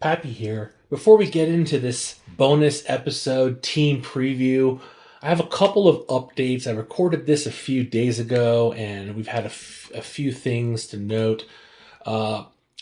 Pappy here. Before we get into this bonus episode team preview, I have a couple of updates. I recorded this a few days ago, and we've had a few things to note.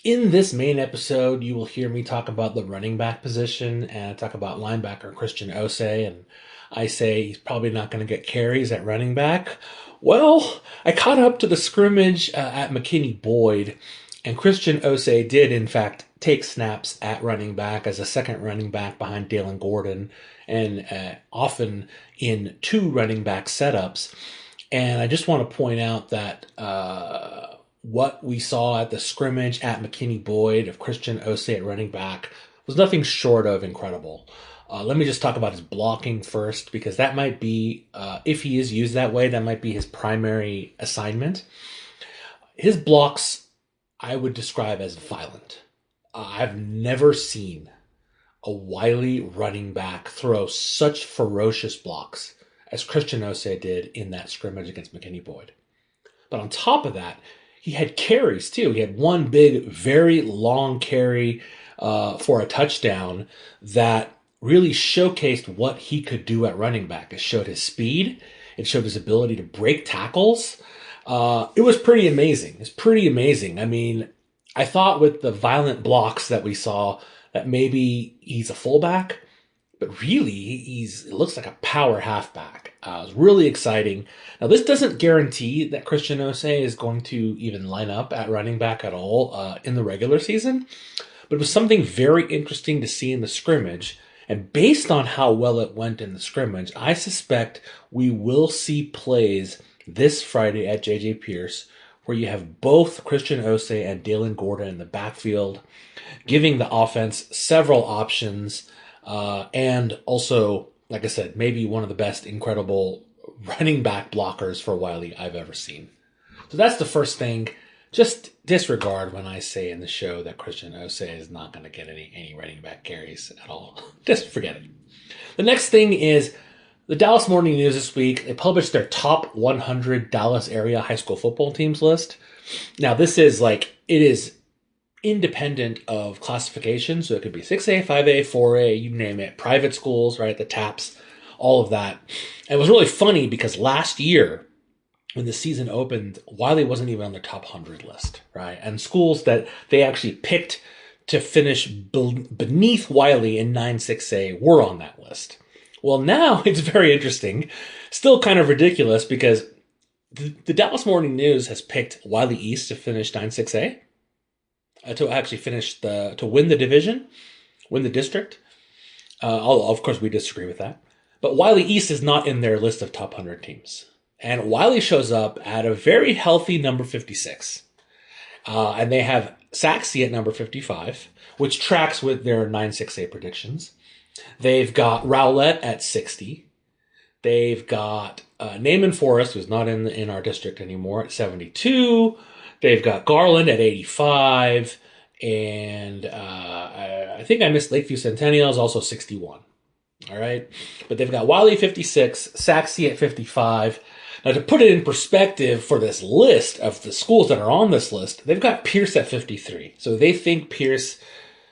In this main episode, you will hear me talk about the running back position and talk about linebacker Christian Osei, and I say he's probably not going to get carries at running back. Well, I caught up to the scrimmage at McKinney-Boyd, and Christian Osei did, in fact, take snaps at running back as a second running back behind Dalen Gordon, and often in two running back setups. And I just want to point out that what we saw at the scrimmage at McKinney-Boyd of Christian Osei at running back was nothing short of incredible. Let me just talk about his blocking first, because that might be, if he is used that way, that might be his primary assignment. His blocks, I would describe as violent. I've never seen a wily running back throw such ferocious blocks as Christian Osei did in that scrimmage against McKinney-Boyd. But on top of that, he had carries too. He had one big, very long carry for a touchdown that really showcased what he could do at running back. It showed his speed. It showed his ability to break tackles. It was pretty amazing. It's pretty amazing. I mean, I thought with the violent blocks that we saw that maybe he's a fullback, but really it looks like a power halfback. It was really exciting. Now, this doesn't guarantee that Christian Osei is going to even line up at running back at all in the regular season, but it was something very interesting to see in the scrimmage. And based on how well it went in the scrimmage, I suspect we will see plays this Friday at J.J. Pierce where you have both Christian Osei and Dalen Gordon in the backfield, giving the offense several options, and also, like I said, maybe one of the best incredible running back blockers for Wylie I've ever seen. So that's the first thing. Just disregard when I say in the show that Christian Osei is not going to get any running back carries at all. Just forget it. The next thing is the Dallas Morning News this week. They published their top 100 Dallas area high school football teams list. Now, this is it is independent of classification. So it could be 6A, 5A, 4A, you name it. Private schools, right? The TAPS, all of that. And it was really funny because last year, when the season opened, Wylie wasn't even on the top 100 list, right? And schools that they actually picked to finish beneath Wylie in 9-6A were on that list. Well, now it's very interesting, still kind of ridiculous, because the Dallas Morning News has picked Wylie East to finish 9-6A, to actually finish to win the division, win the district. Of course, we disagree with that. But Wylie East is not in their list of top 100 teams. And Wylie shows up at a very healthy number 56. And they have Saxe at number 55, which tracks with their 9-6A predictions. They've got Rowlett at 60. They've got Naaman Forest, who's not in our district anymore, at 72. They've got Garland at 85. And I think I missed Lakeview Centennial is also 61. All right. But they've got Wylie 56, Saxe at 55. Now, to put it in perspective for this list of the schools that are on this list, they've got Pierce at 53. So they think Pierce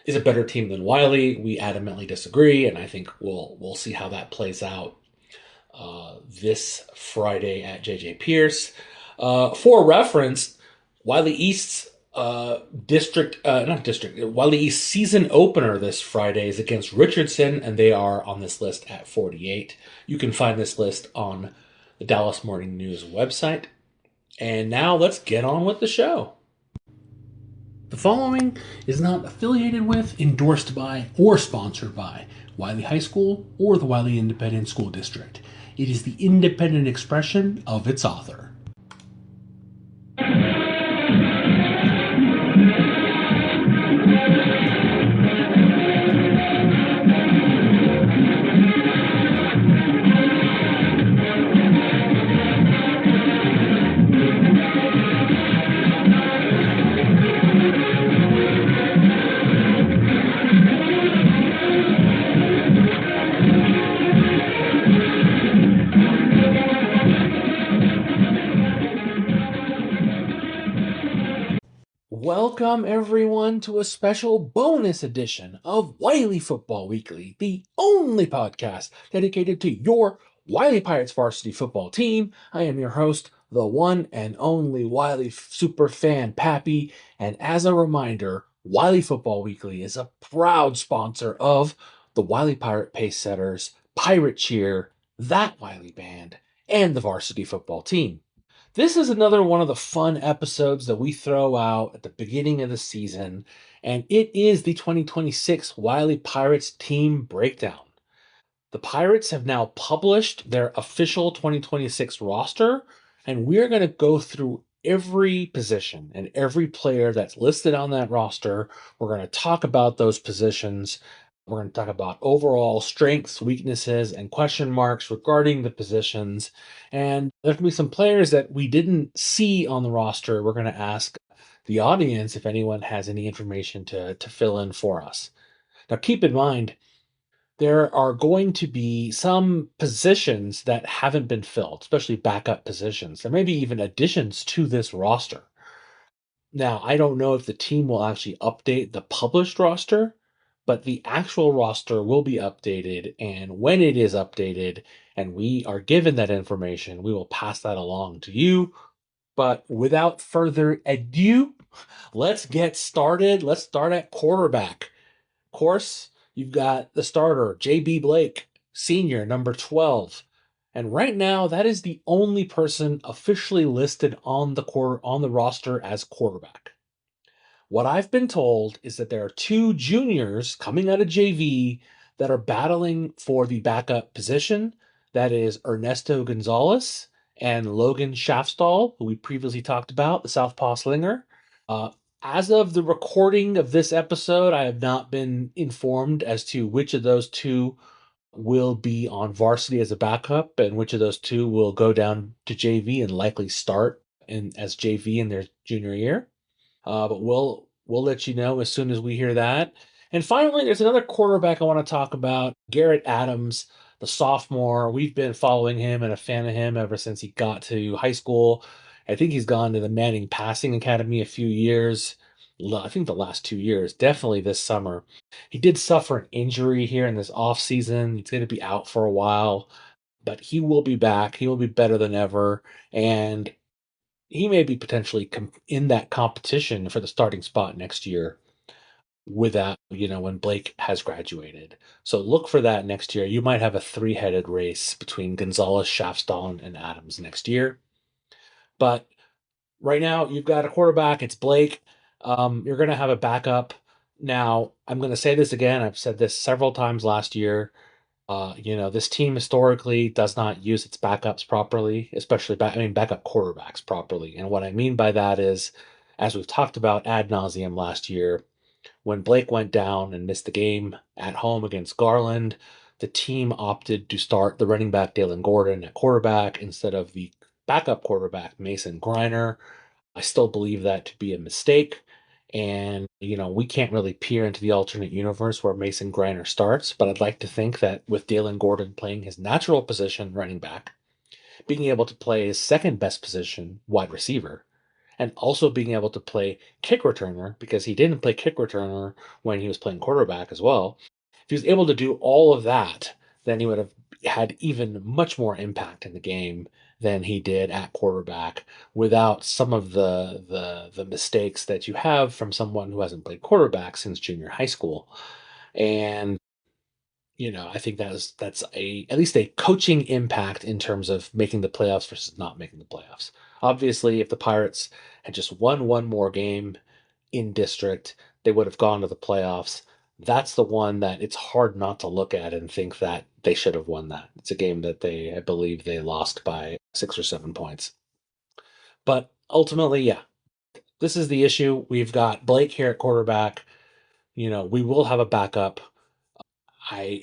is a better team than Wylie. We adamantly disagree, and I think we'll see how that plays out this Friday at J.J. Pierce. For reference, Wylie East's Wylie East season opener this Friday is against Richardson, and they are on this list at 48. You can find this list on the Dallas Morning News website. And now let's get on with the show. The following is not affiliated with, endorsed by, or sponsored by Wylie High School or the Wylie Independent School District. It is the independent expression of its author. Welcome, everyone, to a special bonus edition of Wylie Football Weekly, the only podcast dedicated to your Wylie Pirates Varsity Football team. I am your host, the one and only Wylie superfan Pappy, and as a reminder, Wylie Football Weekly is a proud sponsor of the Wylie Pirate Pacesetters, Pirate Cheer, That Wylie Band, and the varsity football team. This is another one of the fun episodes that we throw out at the beginning of the season, and it is the 2026 Wylie Pirates team breakdown. The Pirates have now published their official 2026 roster, and we're going to go through every position and every player that's listed on that roster. We're going to talk about those positions. We're going to talk about overall strengths, weaknesses, and question marks regarding the positions. And there's going to be some players that we didn't see on the roster. We're going to ask the audience if anyone has any information to fill in for us. Now, keep in mind, there are going to be some positions that haven't been filled, especially backup positions. There may be even additions to this roster. Now, I don't know if the team will actually update the published roster, but the actual roster will be updated. And when it is updated and we are given that information, we will pass that along to you. But without further ado, let's get started. Let's start at quarterback. Of course, you've got the starter, JB Blake, senior, number 12. And right now, that is the only person officially listed on the roster as quarterback. What I've been told is that there are two juniors coming out of JV that are battling for the backup position. That is Ernesto Gonzalez and Logan Shaffstall, who we previously talked about, the Southpaw Slinger. Uh, as of the recording of this episode, I have not been informed as to which of those two will be on varsity as a backup and which of those two will go down to JV and likely start as JV in their junior year. But we'll let you know as soon as we hear that. And finally, there's another quarterback I want to talk about, Garrett Adams, the sophomore. We've been following him and a fan of him ever since he got to high school. I think he's gone to the Manning Passing Academy a few years. I think the last 2 years, definitely this summer. He did suffer an injury here in this off season. He's going to be out for a while, but he will be back. He will be better than ever. And he may be potentially in that competition for the starting spot next year with that, when Blake has graduated. So look for that next year. You might have a three-headed race between Gonzalez, Shaftstone, and Adams next year. But right now, you've got a quarterback. It's Blake. You're going to have a backup. Now, I'm going to say this again. I've said this several times last year. This team historically does not use its backups properly, especially backup quarterbacks properly. And what I mean by that is, as we've talked about ad nauseum last year, when Blake went down and missed the game at home against Garland, the team opted to start the running back Dalen Gordon at quarterback instead of the backup quarterback Mason Griner. I still believe that to be a mistake. And, we can't really peer into the alternate universe where Mason Griner starts, but I'd like to think that with Dalen Gordon playing his natural position, running back, being able to play his second best position, wide receiver, and also being able to play kick returner, because he didn't play kick returner when he was playing quarterback as well. If he was able to do all of that, then he would have had even much more impact in the game than he did at quarterback without some of the mistakes that you have from someone who hasn't played quarterback since junior high school. And I think that's a at least a coaching impact in terms of making the playoffs versus not making the playoffs. Obviously, if the Pirates had just won one more game in district, they would have gone to the playoffs. That's the one that it's hard not to look at and think that they should have won that. It's a game that I believe they lost by 6 or 7 points. But ultimately, yeah, this is the issue. We've got Blake here at quarterback. We will have a backup. I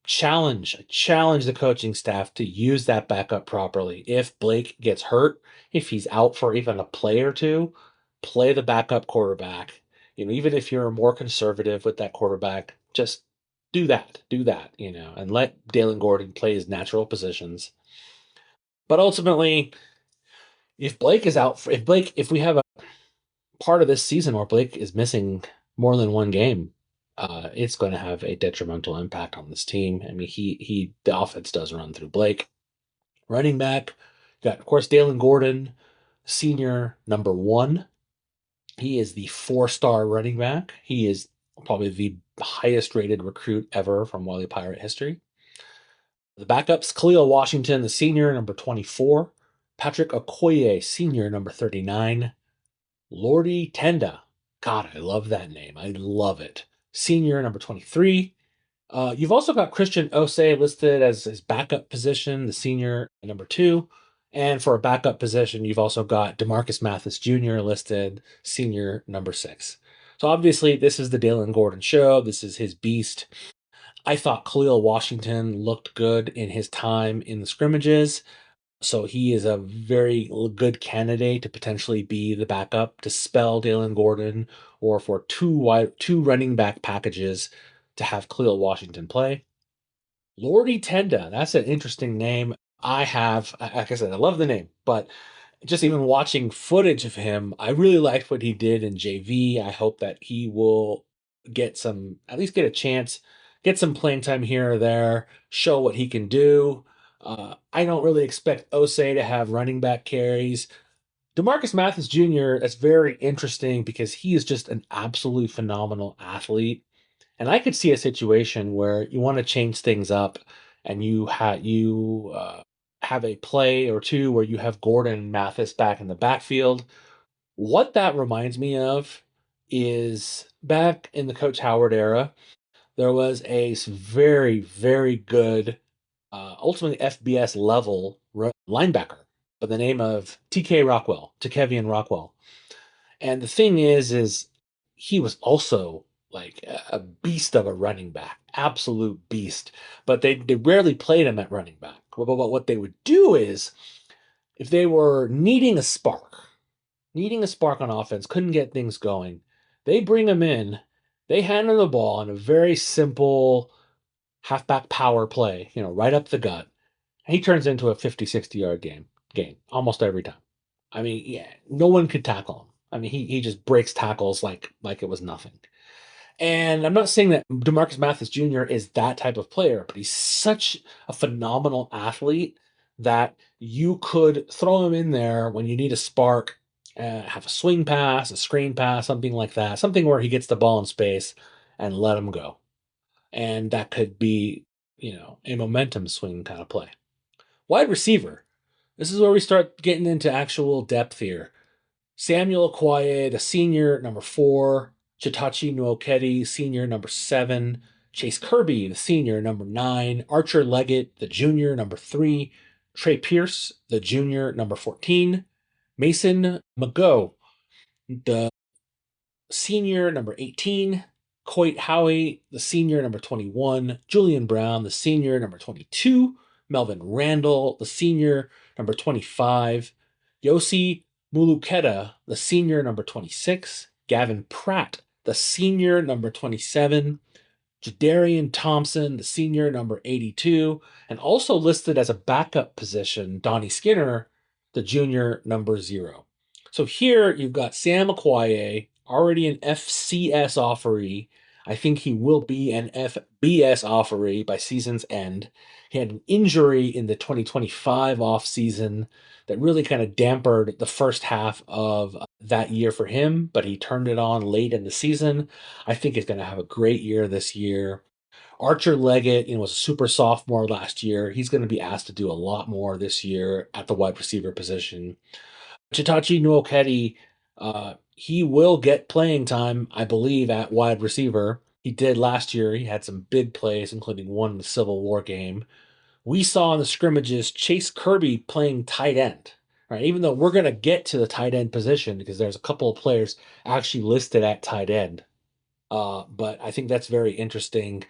challenge the coaching staff to use that backup properly. If Blake gets hurt, if he's out for even a play or two, play the backup quarterback. Even if you're more conservative with that quarterback, just do that, and let Dalen Gordon play his natural positions. But ultimately, if Blake is out, if we have part of this season where Blake is missing more than one game, it's going to have a detrimental impact on this team. I mean, the offense does run through Blake. Running back, got of course Dalen Gordon, senior number 1. He is the 4-star running back. He is probably the highest rated recruit ever from Wylie Pirate history. The backups, Khalil Washington, the senior, number 24. Patrick Okoye, senior, number 39. Lordy Tenda. God, I love that name. I love it. Senior, number 23. You've also got Christian Osei listed as his backup position, the senior, number 2. And for a backup position, you've also got Demarcus Mathis Jr. listed, senior, number 6. So obviously, this is the Dalen Gordon show. This is his beast. I thought Khalil Washington looked good in his time in the scrimmages. So he is a very good candidate to potentially be the backup to spell Dalen Gordon, or for two running back packages to have Khalil Washington play. Lordy Tenda, that's an interesting name. Like I said, I love the name, but just even watching footage of him, I really liked what he did in JV. I hope that he will at least get a chance, get some playing time here or there, show what he can do. I don't really expect Osei to have running back carries. Demarcus Mathis Jr., that's very interesting because he is just an absolute phenomenal athlete. And I could see a situation where you want to change things up and have a play or two where you have Gordon and Mathis back in the backfield. What that reminds me of is back in the Coach Howard era, there was a very, very good, ultimately FBS level linebacker by the name of TK Rockwell, Takevian Rockwell. And the thing is he was also like a beast of a running back, absolute beast. But they rarely played him at running back. But what they would do is, if they were needing a spark on offense, couldn't get things going, they bring him in, they hand him the ball in a very simple halfback power play, right up the gut. And he turns into a 50, 60-yard game almost every time. I mean, yeah, no one could tackle him. I mean, he just breaks tackles like it was nothing. And I'm not saying that Demarcus Mathis Jr. is that type of player, but he's such a phenomenal athlete that you could throw him in there when you need a spark, have a swing pass, a screen pass, something like that, something where he gets the ball in space and let him go. And that could be, a momentum swing kind of play. Wide receiver. This is where we start getting into actual depth here. Samuel Okoye, the senior, number 4. Chitachi Nwokedi, senior, number 7. Chase Kirby, the senior, number 9. Archer Leggett, the junior, number 3. Trey Pierce, the junior, number 14. Mason McGough, the senior, number 18. Coit Howie, the senior, number 21. Julian Brown, the senior, number 22. Melvin Randall, the senior, number 25. Yossi Muluketa, the senior, number 26. Gavin Pratt, the senior, number 27. Jadarian Thompson, the senior, number 82. And also listed as a backup position, Donnie Skinner, the junior, number 0. So here you've got Sam Okoye, already an FCS offeree. I think he will be an FBS offeree by season's end. He had an injury in the 2025 offseason that really kind of dampened the first half of that year for him, but he turned it on late in the season. I think he's going to have a great year this year. Archer Leggett, was a super sophomore last year. He's going to be asked to do a lot more this year at the wide receiver position. Chitachi Nwokedi, he will get playing time, I believe, at wide receiver. He did last year. He had some big plays, including one in the Civil War game. We saw in the scrimmages Chase Kirby playing tight end. Right, even though we're going to get to the tight end position because there's a couple of players actually listed at tight end. But I think that's very interesting.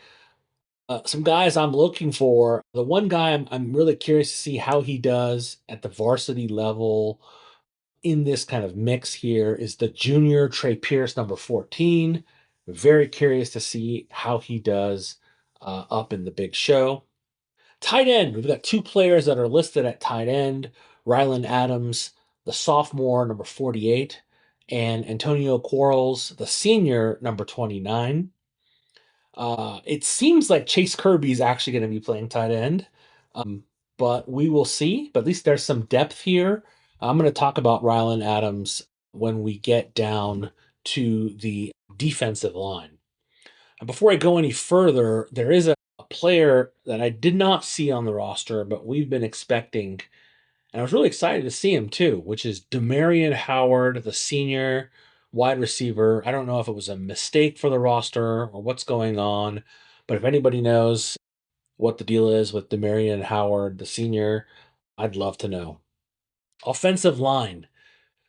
Some guys I'm looking for. The one guy I'm really curious to see how he does at the varsity level in this kind of mix here is the junior Trey Pierce, number 14. Very curious to see how he does up in the big show. Tight end, we've got 2 players that are listed at tight end. Rylan Adams, the sophomore, number 48, and Antonio Quarles, the senior, number 29. It seems like Chase Kirby is actually going to be playing tight end, but we will see. But at least there's some depth here. I'm going to talk about Rylan Adams when we get down to the defensive line. And before I go any further, there is a player that I did not see on the roster, but we've been expecting, and I was really excited to see him too, which is Demarion Howard, the senior wide receiver. I don't know if it was a mistake for the roster or what's going on, but if anybody knows what the deal is with Demarion Howard, the senior, I'd love to know. Offensive line.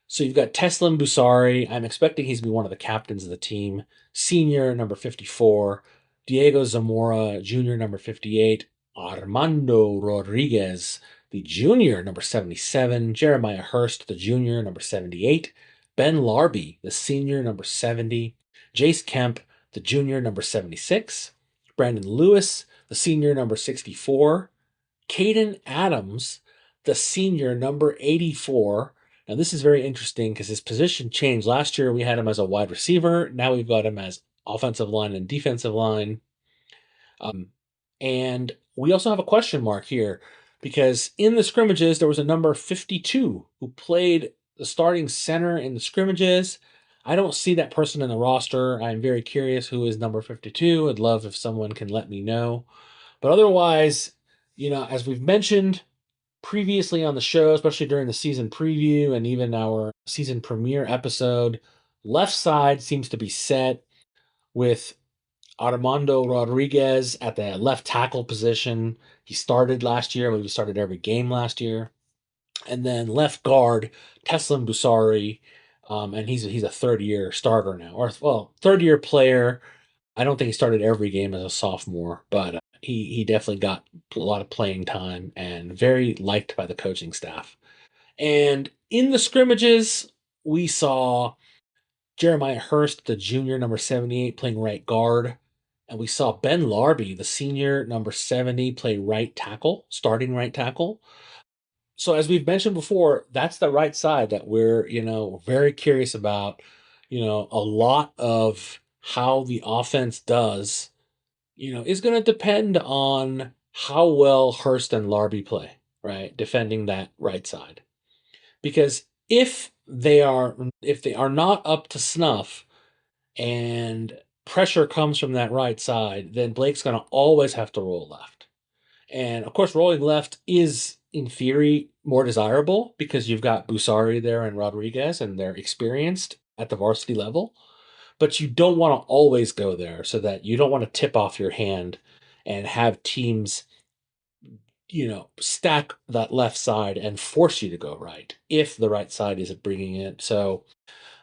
So you've got Teslim Busari. I'm expecting he's going to be one of the captains of the team. Senior, number 54. Diego Zamora, junior, number 58. Armando Rodriguez, the junior, number 77. Jeremiah Hurst, the junior, number 78. Ben Larby, the senior, number 70. Jace Kemp, the junior, number 76. Brandon Lewis, the senior, number 64. Caden Adams, the senior, number 84. Now, this is very interesting because his position changed. Last year, we had him as a wide receiver. Now we've got him as offensive line and defensive line. And we also have a question mark here because in the scrimmages, there was a number 52 who played the starting center in the scrimmages. I don't see that person in the roster. I'm very curious who is number 52. I'd love if someone can let me know. But otherwise, as we've mentioned previously on the show, especially during the season preview and even our season premiere episode, left side seems to be set with Armando Rodriguez at the left tackle position. He started last year. He started every game last year. And then left guard, Teslim Busari, and he's a third-year starter now. Or, third-year player. I don't think he started every game as a sophomore, but he definitely got a lot of playing time and very liked by the coaching staff. And in the scrimmages, we saw Jeremiah Hurst, the junior, number 78, playing right guard. And we saw Ben Larby, the senior, number 70, play right tackle, starting right tackle. So as we've mentioned before, that's the right side that we're, very curious about. A lot of how the offense does, is going to depend on how well Hurst and Larby play, right? Defending that right side. Because if they are not up to snuff and pressure comes from that right side, then Blake's going to always have to roll left. And of course, rolling left is in theory more desirable because you've got Busari there and Rodriguez, and they're experienced at the varsity level. But you don't want to always go there, so that you don't want to tip off your hand and have teams, stack that left side and force you to go right if the right side isn't bringing it. So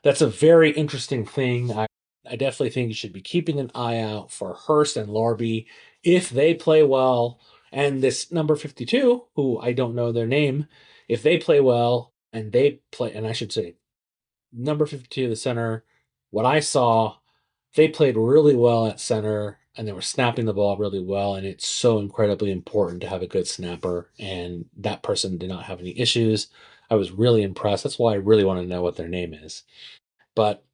that's a very interesting thing. I definitely think you should be keeping an eye out for Hurst and Larby if they play well. And this number 52, who I don't know their name, if they play well and and I should say, number 52, the center, what I saw, they played really well at center and they were snapping the ball really well. And it's so incredibly important to have a good snapper. And that person did not have any issues. I was really impressed. That's why I really want to know what their name is. But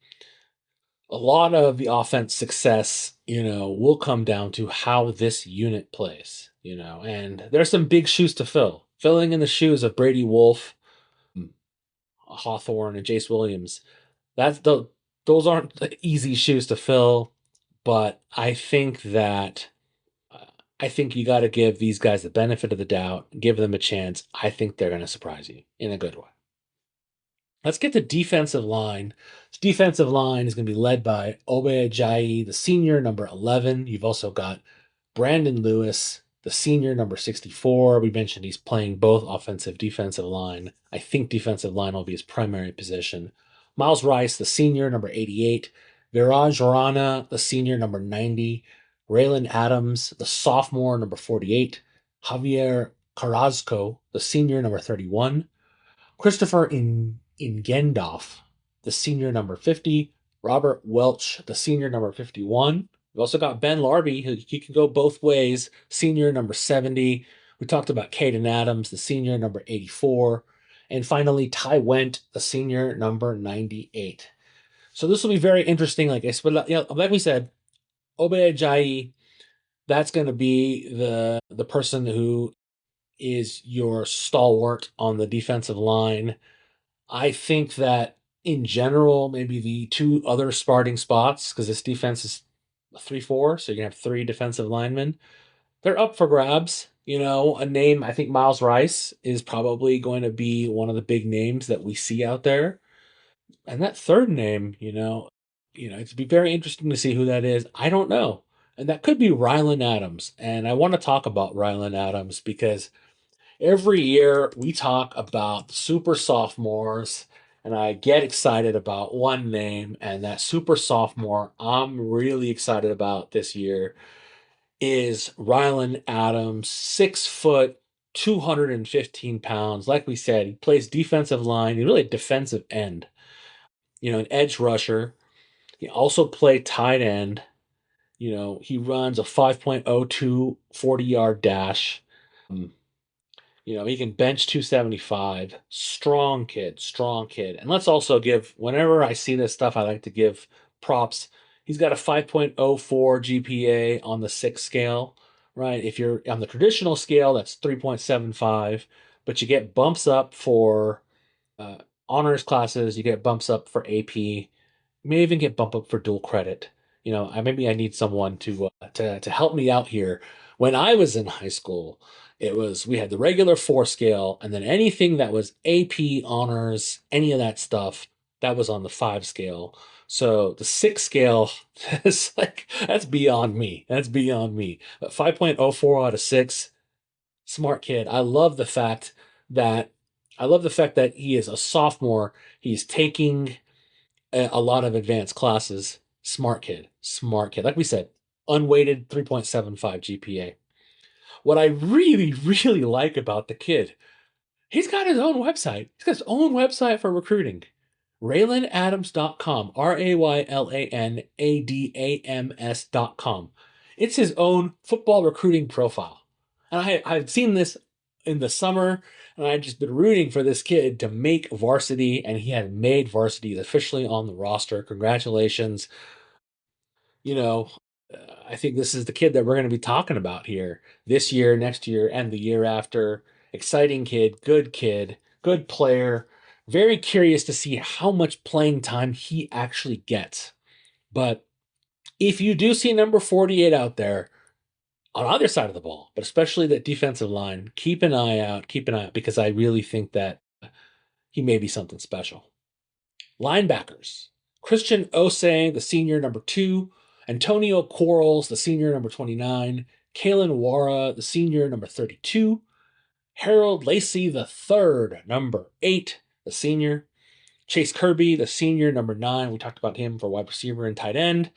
a lot of the offense success, will come down to how this unit plays, and there's some big shoes to fill. Filling in the shoes of Brady Wolf, Hawthorne, and Jace Williams. Those aren't the easy shoes to fill, but I think you got to give these guys the benefit of the doubt, give them a chance. I think they're going to surprise you in a good way. Let's get to defensive line. This defensive line is going to be led by Obe Ajayi, the senior, number 11. You've also got Brandon Lewis, the senior, number 64. We mentioned he's playing both offensive, defensive line. I think defensive line will be his primary position. Miles Rice, the senior, number 88. Viraj Rana, the senior, number 90. Raylan Adams, the sophomore, number 48. Javier Carrasco, the senior, number 31. Christopher Ingendoff, the senior, number 50. Robert Welch, the senior, number 51. We've also got Ben Larby, who he can go both ways, senior, number 70. We talked about Caden Adams, the senior, number 84. And finally, Ty Went, the senior, number 98. So this will be very interesting. But yeah, like we said, Obey Ajayi, that's going to be the person who is your stalwart on the defensive line. I think that in general, maybe the two other starting spots, because this defense is 3-4, so you're gonna have three defensive linemen. They're up for grabs. A name, I think Miles Rice is probably going to be one of the big names that we see out there. And that third name, it'd be very interesting to see who that is. I don't know. And that could be Rylan Adams. And I want to talk about Rylan Adams because every year we talk about super sophomores, and I get excited about one name, and that super sophomore I'm really excited about this year is Rylan Adams, 6 foot, 215 pounds. Like we said, he plays defensive line. He's really a defensive end, an edge rusher. He also played tight end. He runs a 5.02 40-yard dash. He can bench 275. Strong kid, strong kid. And let's also give, whenever I see this stuff, I like to give props. He's got a 5.04 GPA on the six scale, right? If you're on the traditional scale, that's 3.75, but you get bumps up for uh, honors classes, you get bumps up for AP, may even get bumped up for dual credit. Maybe I need someone to help me out here. When I was in high school, we had the regular four scale, and then anything that was AP honors, any of that stuff, that was on the five scale. So the six scale is like that's beyond me. That's beyond me. But 5.04 out of six, smart kid. That I love the fact that he is a sophomore. He's taking a lot of advanced classes. Smart kid, smart kid. Like we said, unweighted 3.75 GPA. What I really, really like about the kid, he's got his own website. He's got his own website for recruiting. RaylanAdams.com, RaylanAdams.com. It's his own football recruiting profile. And I've seen this in the summer, and I've just been rooting for this kid to make varsity, and he had made varsity. He's officially on the roster. Congratulations. You know, I think this is the kid that we're going to be talking about here this year, next year, and the year after. Exciting kid, good player. Very curious to see how much playing time he actually gets. But if you do see number 48 out there on either side of the ball, but especially that defensive line, keep an eye out because I really think that he may be something special. Linebackers. Christian Osei, the senior number 2. Antonio Quarles, the senior number 29. Kalen Wara, the senior number 32. Harold Lacey, the third, number 8, the senior. Chase Kirby, the senior number 9. We talked about him for wide receiver and tight end.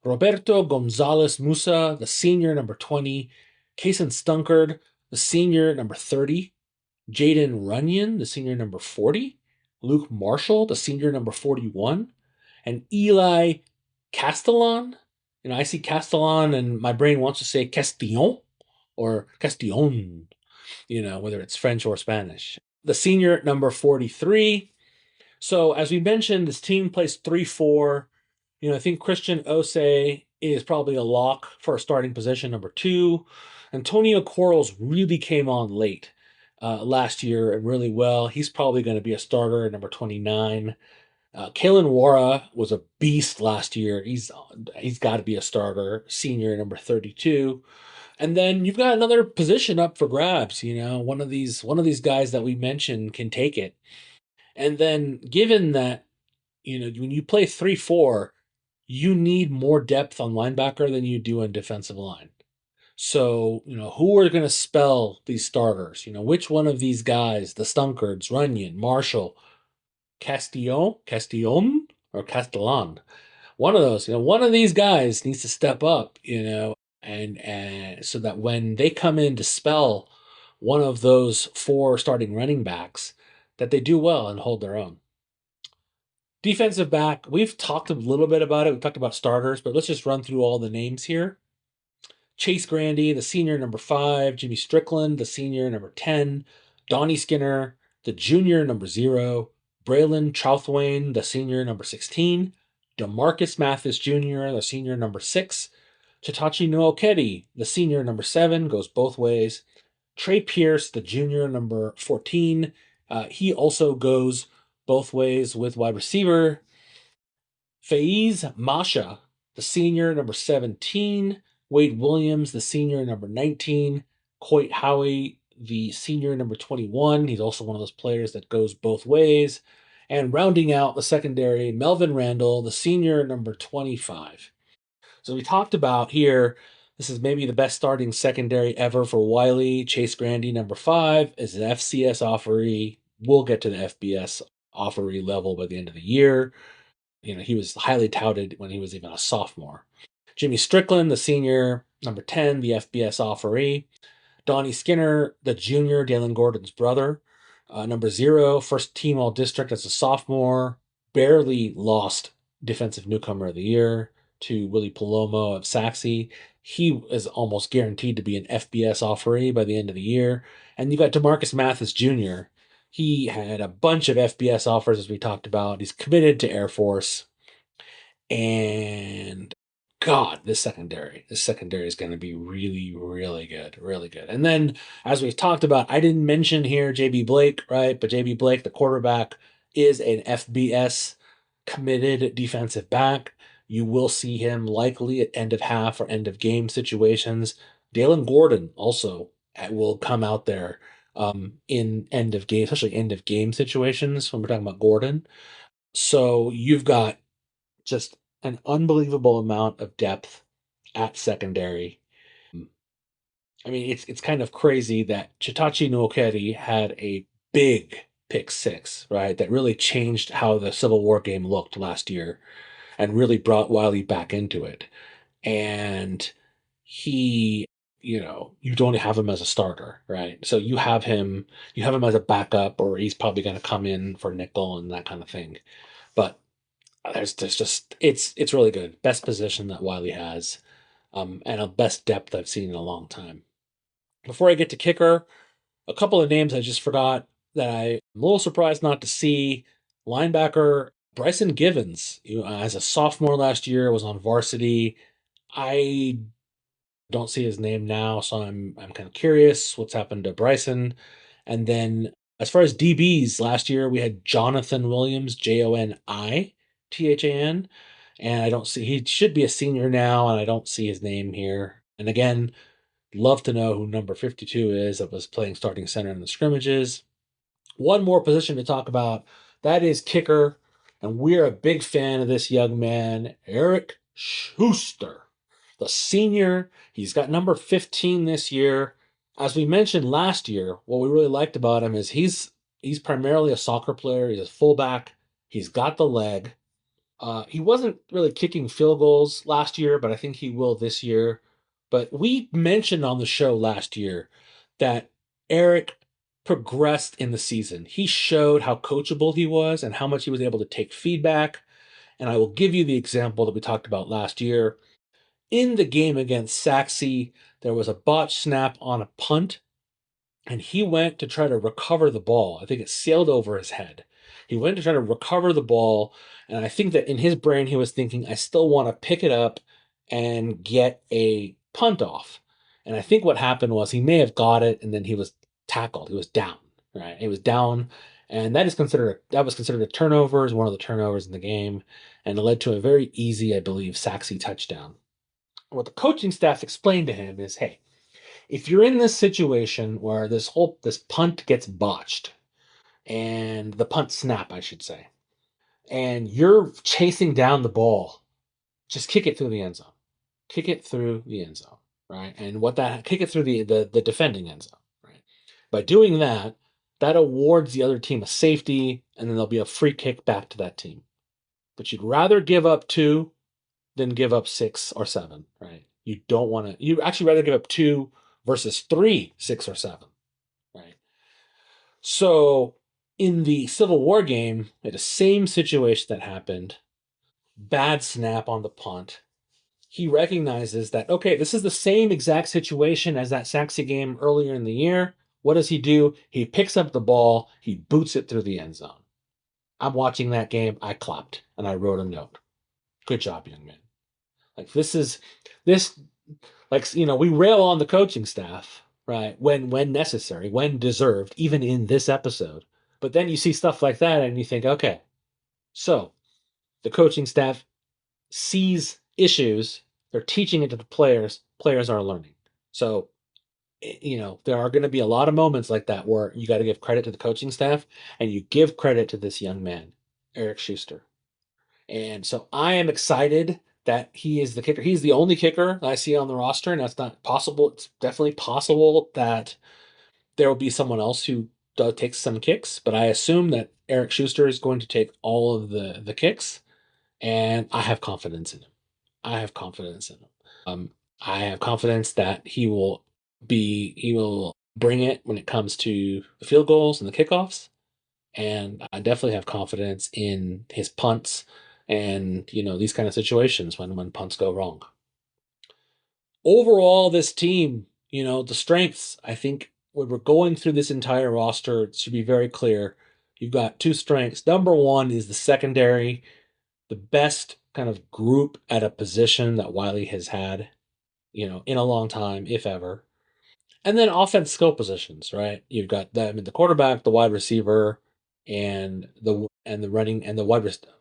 Roberto Gonzalez Musa, the senior number 20. Kason Stunkard, the senior number 30. Jaden Runyon, the senior number 40. Luke Marshall, the senior number 41. And Eli Castellan. I see Castellan and my brain wants to say Castillon or Castillon, whether it's French or Spanish. The senior number 43. So, as we mentioned, this team plays 3-4. I think Christian Osei is probably a lock for a starting position number 2. Antonio Quarles really came on late last year and really well. He's probably going to be a starter at number 29. Kalen Wara was a beast last year. He's got to be a starter, senior number 32. And then you've got another position up for grabs. One of these guys that we mentioned can take it. And then given that when you play 3-4, you need more depth on linebacker than you do on defensive line. So, who are going to spell these starters? Which one of these guys, the Stunkards, Runyon, Marshall, Castillon, or Castellan? One of those, one of these guys needs to step up, and so that when they come in to spell one of those 4 starting running backs, that they do well and hold their own. Defensive back, we've talked a little bit about it. We've talked about starters, but let's just run through all the names here. Chase Grandy, the senior number 5. Jimmy Strickland, the senior number 10. Donnie Skinner, the junior number 0. Braylon Trouthwain, the senior number 16. DeMarcus Mathis Jr., the senior number 6. Chitachi Nookedi, the senior number 7, goes both ways. Trey Pierce, the junior number 14, he also goes both ways with wide receiver. Faiz Masha, the senior number 17. Wade Williams, the senior number 19. Coit Howie, the senior number 21. He's also one of those players that goes both ways. And rounding out the secondary, Melvin Randall, the senior number 25. So we talked about here, this is maybe the best starting secondary ever for Wylie. Chase Grandy, number 5, is an FCS offeree. We'll get to the FBS offeree level by the end of the year. He was highly touted when he was even a sophomore. Jimmy Strickland, the senior, number 10, the FBS offeree. Donnie Skinner, the junior, Dalen Gordon's brother. Number 0, first team all district as a sophomore. Barely lost defensive newcomer of the year to Willie Palomo of Saxe. He is almost guaranteed to be an FBS offeree by the end of the year. And you got DeMarcus Mathis Jr. He had a bunch of FBS offers, as we talked about. He's committed to Air Force. And God, this secondary is going to be really, really good, really good. And then, as we've talked about, I didn't mention here JB Blake, right? But JB Blake, the quarterback, is an FBS committed defensive back. You will see him likely at end of half or end of game situations. Dalen Gordon also will come out there in end of game, especially end of game situations when we're talking about Gordon. So you've got just an unbelievable amount of depth at secondary. I mean, it's kind of crazy that Chitachi Nookedi had a big pick 6, right? That really changed how the Civil War game looked last year and really brought Wylie back into it. And he, you don't have him as a starter, right? So you have him as a backup, or he's probably going to come in for nickel and that kind of thing. But there's just it's really good. Best position that Wylie has, and a best depth I've seen in a long time. Before I get to kicker, a couple of names I just forgot that I'm a little surprised not to see. Linebacker Bryson Givens, as a sophomore last year, was on varsity. I don't see his name now, so I'm kind of curious what's happened to Bryson. And then as far as DBs, last year we had Jonathan Williams, Jonithan, and I don't see he should be a senior now, and I don't see his name here. And again, love to know who number 52 is that was playing starting center in the scrimmages. One more position to talk about, that is kicker, and we're a big fan of this young man, Eric Schuster, the senior. He's got number 15 this year. As we mentioned last year, what we really liked about him is he's primarily a soccer player. He's a fullback. He's got the leg. He wasn't really kicking field goals last year, but I think he will this year. But we mentioned on the show last year that Eric progressed in the season. He showed how coachable he was and how much he was able to take feedback. And I will give you the example that we talked about last year. In the game against Saxe, there was a botched snap on a punt, and he went to try to recover the ball. I think it sailed over his head. He went to try to recover the ball, and I think that in his brain he was thinking, I still want to pick it up and get a punt off. And I think what happened was he may have got it, and then he was tackled. He was down, right? He was down, and that was considered a turnover, it was one of the turnovers in the game, and it led to a very easy, I believe, Saxe touchdown. What the coaching staff explained to him is, hey, if you're in this situation where this punt gets botched, and the punt snap, I should say, and you're chasing down the ball, just kick it through the end zone. Kick it through the end zone, right? And kick it through the defending end zone, right? By doing that, that awards the other team a safety, and then there'll be a free kick back to that team. But you'd rather give up 2 than give up 6 or 7, right? You actually rather give up 2 versus 3, 6 or 7, right? So in the Civil War game, we had the same situation that happened. Bad snap on the punt. He recognizes that, okay, this is the same exact situation as that Saxe game earlier in the year. What does he do? He picks up the ball, he boots it through the end zone. I'm watching that game, I clapped, and I wrote a note. Good job, young man. Like this like we rail on the coaching staff, right? When necessary, when deserved, even in this episode. But then you see stuff like that and you think, okay, so the coaching staff sees issues, they're teaching it to the players, players are learning. So there are going to be a lot of moments like that where you got to give credit to the coaching staff and you give credit to this young man, Eric Schuster. And so I am excited that he is the kicker. He's the only kicker I see on the roster, and that's not possible. It's definitely possible that there will be someone else who takes some kicks, but I assume that Eric Schuster is going to take all of the kicks, and I have confidence in him. I have confidence in him. Um, I have confidence that he will bring it when it comes to the field goals and the kickoffs. And I definitely have confidence in his punts and these kind of situations when punts go wrong. Overall, this team, the strengths, I think when we're going through this entire roster, it should be very clear. You've got two strengths. Number one is the secondary, the best kind of group at a position that Wylie has had, in a long time, if ever. And then offense skill positions, right? You've got the quarterback, the wide receiver, and the running and the wide receiver.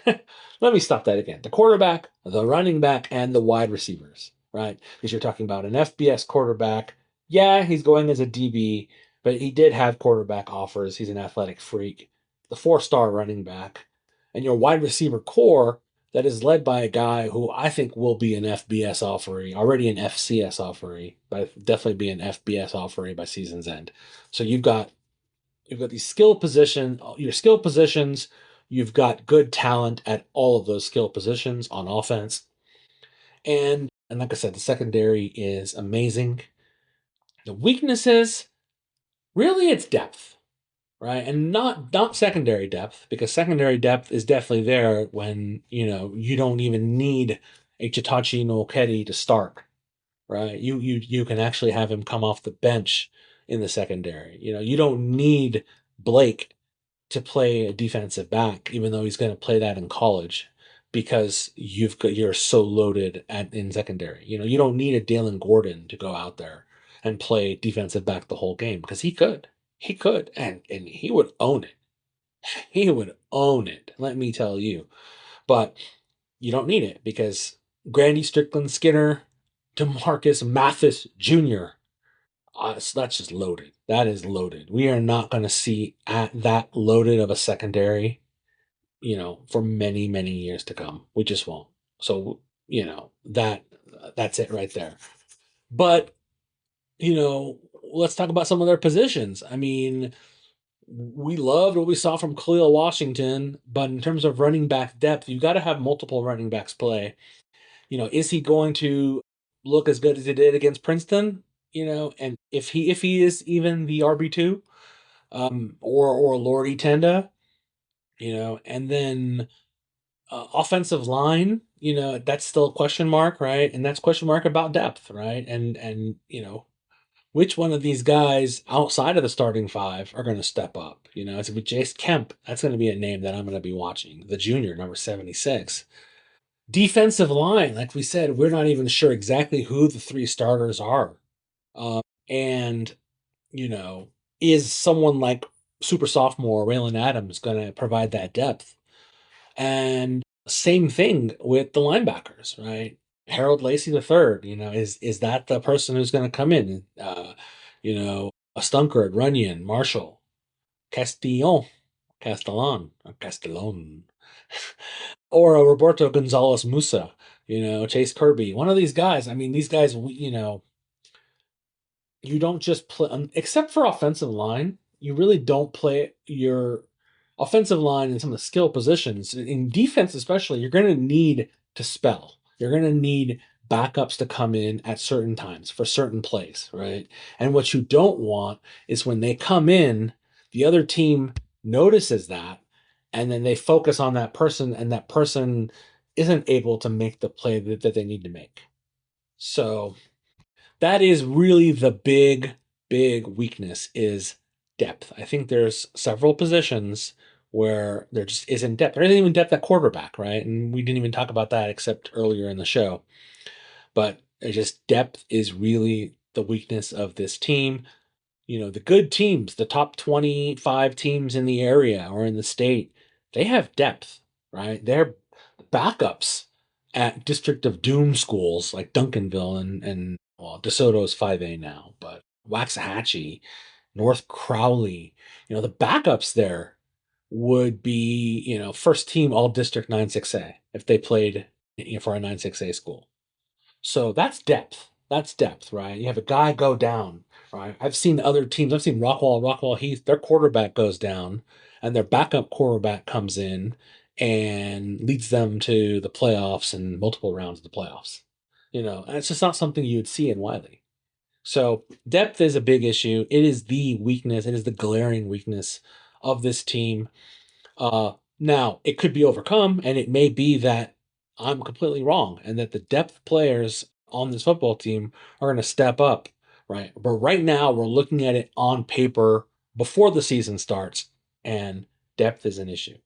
Let me stop that again. The quarterback, the running back, and the wide receivers, right? Because you're talking about an FBS quarterback. Yeah, he's going as a DB, but he did have quarterback offers. He's an athletic freak. The four-star running back, and your wide receiver core that is led by a guy who I think will be an FBS offeree, already an FCS offeree, but definitely be an FBS offeree by season's end. So you've got these your skill positions, you've got good talent at all of those skill positions on offense. And like I said, the secondary is amazing. The weaknesses, really it's depth, right? And not secondary depth, because secondary depth is definitely there when, you don't even need a Chitachi no Kedi to start, right? You can actually have him come off the bench in the secondary. You don't need Blake to play a defensive back, even though he's going to play that in college, because you're so loaded in secondary. You don't need a Dalen Gordon to go out there and play defensive back the whole game, because he could, and he would own it. He would own it. Let me tell you. But you don't need it because Grandy Strickland Skinner, Demarcus Mathis Jr. So that's just loaded. That is loaded. We are not going to see at that loaded of a secondary, for many, many years to come. We just won't. So, that's it right there. But, let's talk about some of their positions. I mean, we loved what we saw from Khalil Washington, but in terms of running back depth, you've got to have multiple running backs play. Is he going to look as good as he did against Princeton? And if he is even the RB2, or Lordy Tenda, and then offensive line, that's still a question mark, right? And that's question mark about depth, right? And which one of these guys outside of the starting five are going to step up? It's going to be Jace Kemp. That's going to be a name that I'm going to be watching. The junior, number 76. Defensive line, like we said, we're not even sure exactly who the three starters are. And, you know, is someone like super sophomore Raylan Adams going to provide that depth? And same thing with the linebackers, right? Harold Lacey the third, is that the person who's going to come in? A Stunkard, Runyon, Marshall, Castellon, or a Roberto Gonzalez Musa, Chase Kirby, one of these guys. I mean, these guys, you don't just play, except for offensive line, you really don't play your offensive line in some of the skill positions. In defense, especially, you're going to need to spell. You're going to need backups to come in at certain times for certain plays, right? And what you don't want is when they come in, the other team notices that, and then they focus on that person, and that person isn't able to make the play that they need to make. So that is really the big weakness is depth. I think there's several positions where there just isn't depth. There isn't even depth at quarterback, right? And we didn't even talk about that except earlier in the show. But it's just depth is really the weakness of this team. The good teams, the top 25 teams in the area or in the state, they have depth, right? They're backups at District of Doom schools like Duncanville and well, DeSoto's 5A now, but Waxahachie, North Crowley, the backups there would be, first team all district 9-6A if they played for a 9-6A school. So that's depth. That's depth, right? You have a guy go down, right? I've seen other teams. I've seen Rockwall Heath. Their quarterback goes down, and their backup quarterback comes in and leads them to the playoffs and multiple rounds of the playoffs. And it's just not something you would see in Wylie. So depth is a big issue. It is the weakness. It is the glaring weakness of this team. Now, it could be overcome, and it may be that I'm completely wrong, and that the depth players on this football team are going to step up, right? But right now, we're looking at it on paper before the season starts, and depth is an issue.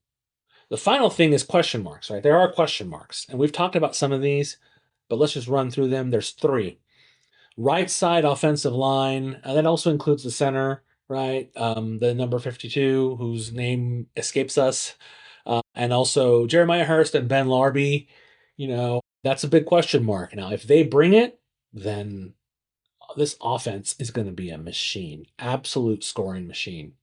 The final thing is question marks, right? There are question marks, and we've talked about some of these, but let's just run through them. There's three. Right side offensive line, that also includes the center, right? The number 52, whose name escapes us, and also Jeremiah Hurst and Ben Larby. That's a big question mark. Now, if they bring it, then this offense is going to be a machine, absolute scoring machine.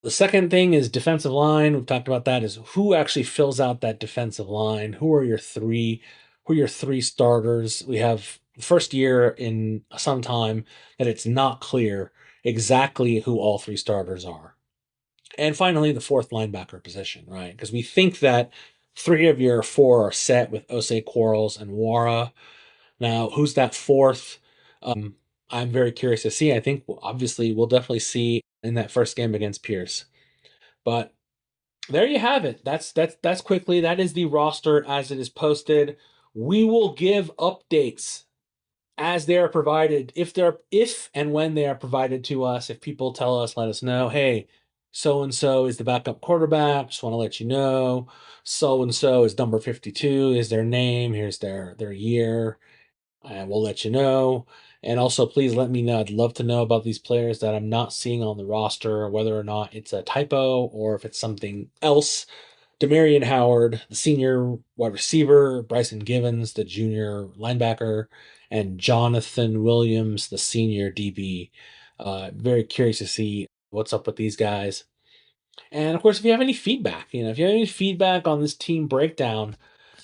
The second thing is defensive line. We've talked about that. Is who actually fills out that defensive line? Who are your three? Who are your three starters? We have the first year in some time that it's not clear exactly who all three starters are. And finally, the fourth linebacker position, right? Because we think that three of your four are set with Osei Quarles and Wara. Now, who's that fourth? I'm very curious to see. I think obviously we'll definitely see in that first game against Pierce. But there you have it. That's quickly. That is the roster as it is posted. We will give updates as they are provided. If and when they are provided to us, if people tell us, let us know, hey, so and so is the backup quarterback. Just want to let you know. So and so is number 52, is their name. Here's their year. And we'll let you know. And also, please let me know. I'd love to know about these players that I'm not seeing on the roster, whether or not it's a typo or if it's something else. Demarion Howard, the senior wide receiver, Bryson Givens, the junior linebacker, and Jonathan Williams, the senior DB. Very curious to see what's up with these guys. And of course, if you have any feedback, if you have any feedback on this team breakdown,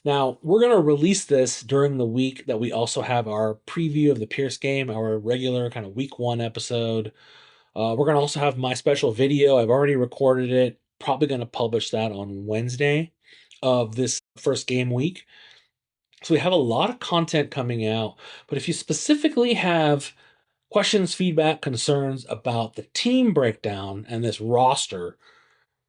now, we're going to release this during the week that we also have our preview of the Pierce game, our regular kind of week one episode. We're going to also have my special video. I've already recorded it. Probably going to publish that on Wednesday of this first game week. So we have a lot of content coming out. But if you specifically have questions, feedback, concerns about the team breakdown and this roster,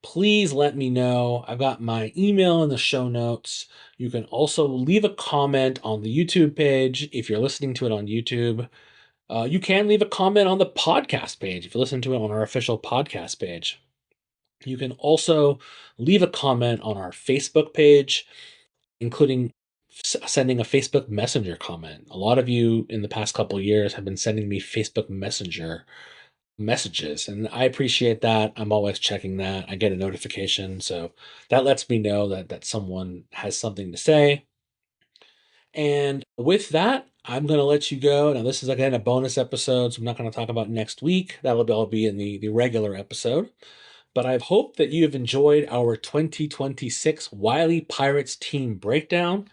please let me know. I've got my email in the show notes. You can also leave a comment on the YouTube page if you're listening to it on YouTube. You can leave a comment on the podcast page if you listen to it on our official podcast page. You can also leave a comment on our Facebook page, including sending a Facebook Messenger comment. A lot of you in the past couple of years have been sending me Facebook Messenger messages, and I appreciate that. I'm always checking that. I get a notification, so that lets me know that someone has something to say. And with that, I'm going to let you go. Now, this is again a bonus episode, so I'm not going to talk about next week. That'll all be in the regular episode. But I hope that you have enjoyed our 2026 Wylie Pirates team breakdown.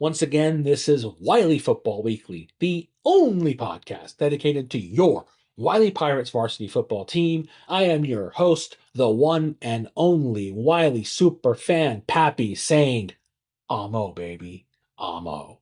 Once again, this is Wylie Football Weekly, the only podcast dedicated to your Wylie Pirates varsity football team. I am your host, the one and only Wylie superfan Pappy, saying, AHMO, baby, AHMO.